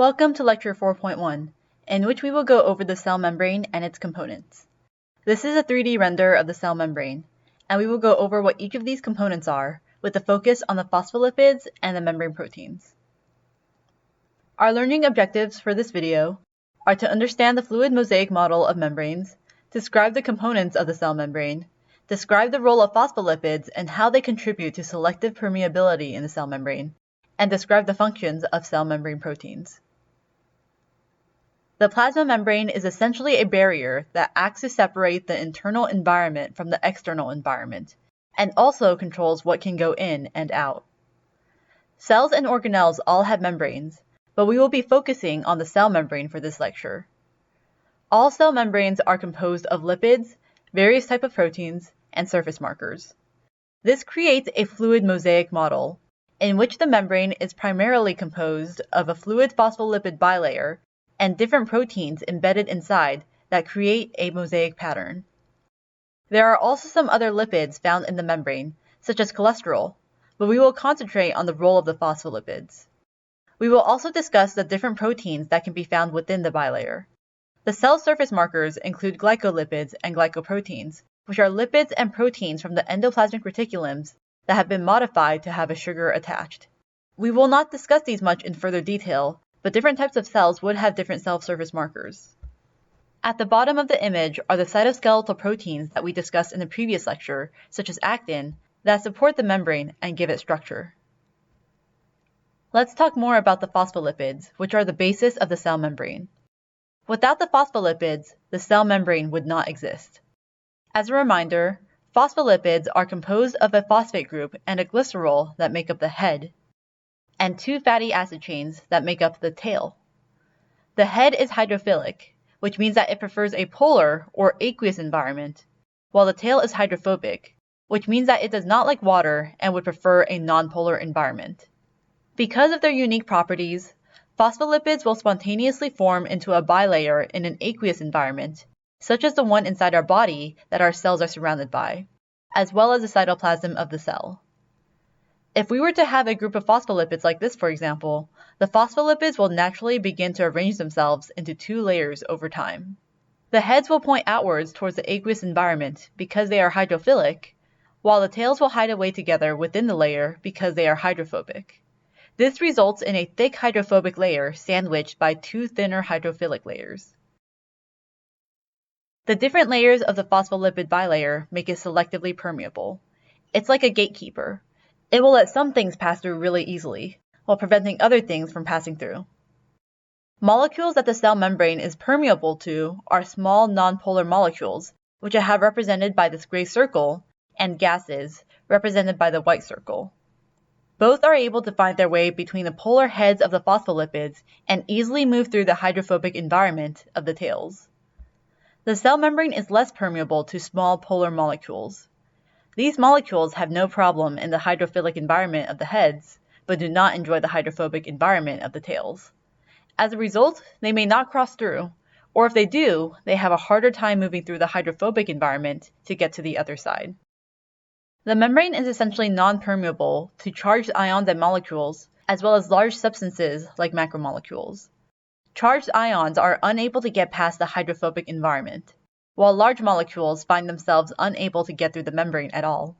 Welcome to Lecture 4.1, in which we will go over the cell membrane and its components. This is a 3D render of the cell membrane, and we will go over what each of these components are, with a focus on the phospholipids and the membrane proteins. Our learning objectives for this video are to understand the fluid mosaic model of membranes, describe the components of the cell membrane, describe the role of phospholipids and how they contribute to selective permeability in the cell membrane, and describe the functions of cell membrane proteins. The plasma membrane is essentially a barrier that acts to separate the internal environment from the external environment, and also controls what can go in and out. Cells and organelles all have membranes, but we will be focusing on the cell membrane for this lecture. All cell membranes are composed of lipids, various types of proteins, and surface markers. This creates a fluid mosaic model, in which the membrane is primarily composed of a fluid phospholipid bilayer and different proteins embedded inside that create a mosaic pattern. There are also some other lipids found in the membrane, such as cholesterol, but we will concentrate on the role of the phospholipids. We will also discuss the different proteins that can be found within the bilayer. The cell surface markers include glycolipids and glycoproteins, which are lipids and proteins from the endoplasmic reticulums that have been modified to have a sugar attached. We will not discuss these much in further detail, but different types of cells would have different cell surface markers. At the bottom of the image are the cytoskeletal proteins that we discussed in the previous lecture, such as actin, that support the membrane and give it structure. Let's talk more about the phospholipids, which are the basis of the cell membrane. Without the phospholipids, the cell membrane would not exist. As a reminder, phospholipids are composed of a phosphate group and a glycerol that make up the head, and two fatty acid chains that make up the tail. The head is hydrophilic, which means that it prefers a polar or aqueous environment, while the tail is hydrophobic, which means that it does not like water and would prefer a nonpolar environment. Because of their unique properties, phospholipids will spontaneously form into a bilayer in an aqueous environment, such as the one inside our body that our cells are surrounded by, as well as the cytoplasm of the cell. If we were to have a group of phospholipids like this, for example, the phospholipids will naturally begin to arrange themselves into two layers over time. The heads will point outwards towards the aqueous environment because they are hydrophilic, while the tails will hide away together within the layer because they are hydrophobic. This results in a thick hydrophobic layer sandwiched by two thinner hydrophilic layers. The different layers of the phospholipid bilayer make it selectively permeable. It's like a gatekeeper. It will let some things pass through really easily, while preventing other things from passing through. Molecules that the cell membrane is permeable to are small nonpolar molecules, which I have represented by this gray circle, and gases, represented by the white circle. Both are able to find their way between the polar heads of the phospholipids and easily move through the hydrophobic environment of the tails. The cell membrane is less permeable to small polar molecules. These molecules have no problem in the hydrophilic environment of the heads, but do not enjoy the hydrophobic environment of the tails. As a result, they may not cross through, or if they do, they have a harder time moving through the hydrophobic environment to get to the other side. The membrane is essentially non-permeable to charged ions and molecules, as well as large substances like macromolecules. Charged ions are unable to get past the hydrophobic environment, while large molecules find themselves unable to get through the membrane at all.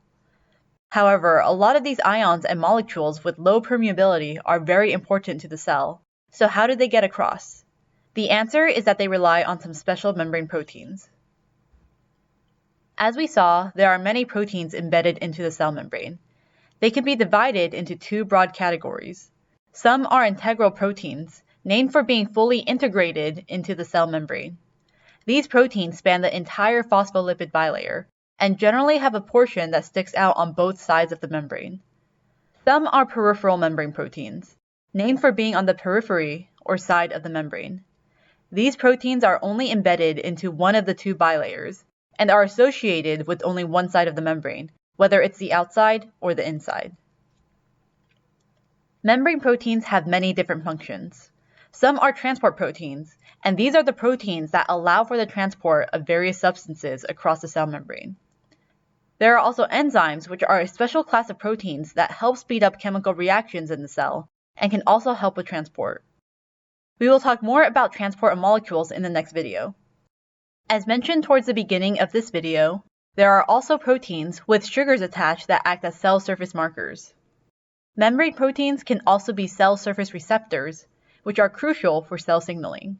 However, a lot of these ions and molecules with low permeability are very important to the cell, so how do they get across? The answer is that they rely on some special membrane proteins. As we saw, there are many proteins embedded into the cell membrane. They can be divided into two broad categories. Some are integral proteins, named for being fully integrated into the cell membrane. These proteins span the entire phospholipid bilayer and generally have a portion that sticks out on both sides of the membrane. Some are peripheral membrane proteins, named for being on the periphery or side of the membrane. These proteins are only embedded into one of the two bilayers and are associated with only one side of the membrane, whether it's the outside or the inside. Membrane proteins have many different functions. Some are transport proteins, and these are the proteins that allow for the transport of various substances across the cell membrane. There are also enzymes, which are a special class of proteins that help speed up chemical reactions in the cell and can also help with transport. We will talk more about transport of molecules in the next video. As mentioned towards the beginning of this video, there are also proteins with sugars attached that act as cell surface markers. Membrane proteins can also be cell surface receptors, which are crucial for cell signaling.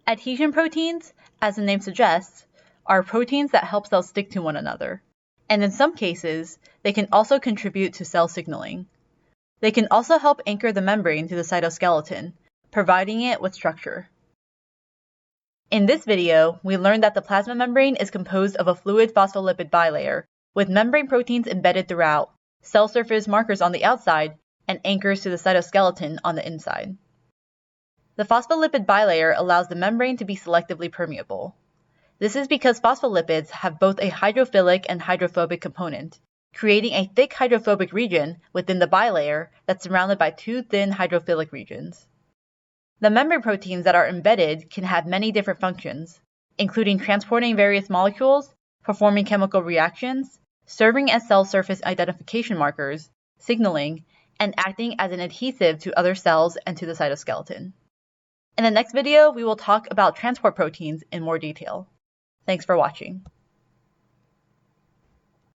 Adhesion proteins, as the name suggests, are proteins that help cells stick to one another, and in some cases, they can also contribute to cell signaling. They can also help anchor the membrane to the cytoskeleton, providing it with structure. In this video, we learned that the plasma membrane is composed of a fluid phospholipid bilayer, with membrane proteins embedded throughout, cell surface markers on the outside, and anchors to the cytoskeleton on the inside. The phospholipid bilayer allows the membrane to be selectively permeable. This is because phospholipids have both a hydrophilic and hydrophobic component, creating a thick hydrophobic region within the bilayer that's surrounded by two thin hydrophilic regions. The membrane proteins that are embedded can have many different functions, including transporting various molecules, performing chemical reactions, serving as cell surface identification markers, signaling, and acting as an adhesive to other cells and to the cytoskeleton. In the next video, we will talk about transport proteins in more detail. Thanks for watching.